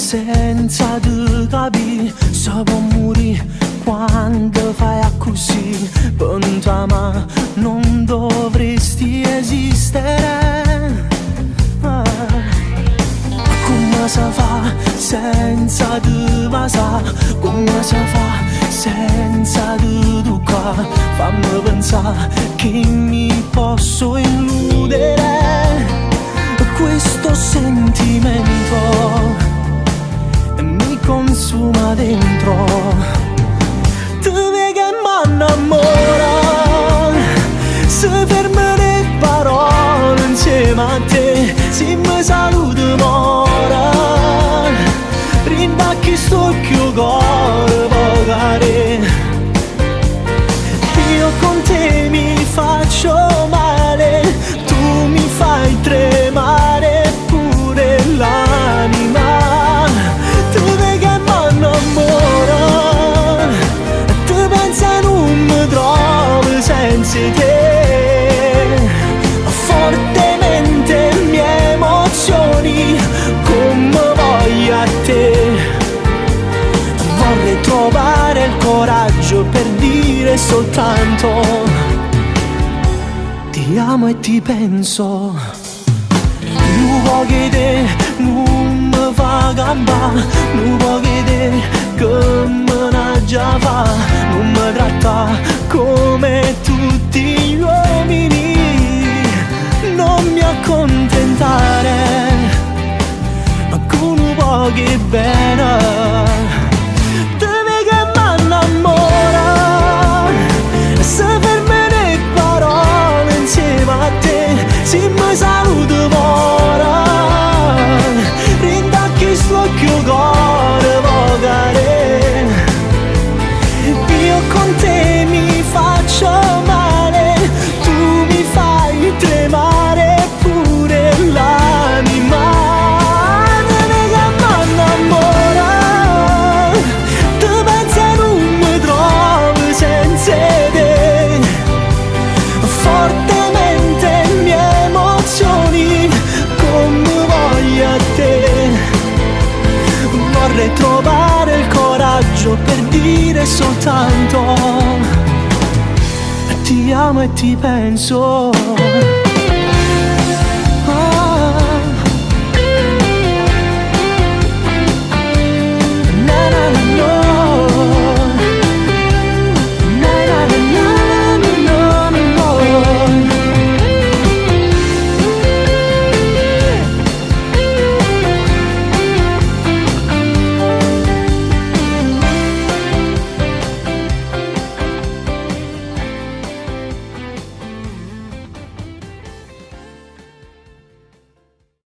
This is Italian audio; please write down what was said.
senza di capire se può morire quando fai così. Per ma non dovresti esistere. Come si fa senza di basare? Come si fa senza di toccare? Fammi pensare che mi posso illudere. Questo sentimento mi consuma dentro. Tu vedi che m'annamora, se fermo le parole insieme a te, se mi saluto mora, rinda che sto più cuore pagare. Io con te mi faccio male, tu mi fai tremare pure l'anima. Tu vedi che m'annamora, tu pensa non mi trovo senza te. Fortemente mie emozioni come voglio a te. Vorrei trovare il coraggio per dire soltanto ti amo e ti penso. Non può che non mi fa gamba, non può che me ne già fa, non mi tratta come tutti gli uomini. Non mi accontentare, ma con un po' che bene. Te vedi che m'annamora, se fermo le parole insieme a te, se mi saluto ora, rinda che sto più cuore vogare. Io con te mi faccio male, tu mi fai tremare pure l'anima. Te vedi che m'annamora, tu pensi non mi trovo senza te. Fortemente mie emozioni come voglio a te. Vorrei trovare il coraggio per dire soltanto ti amo e ti penso.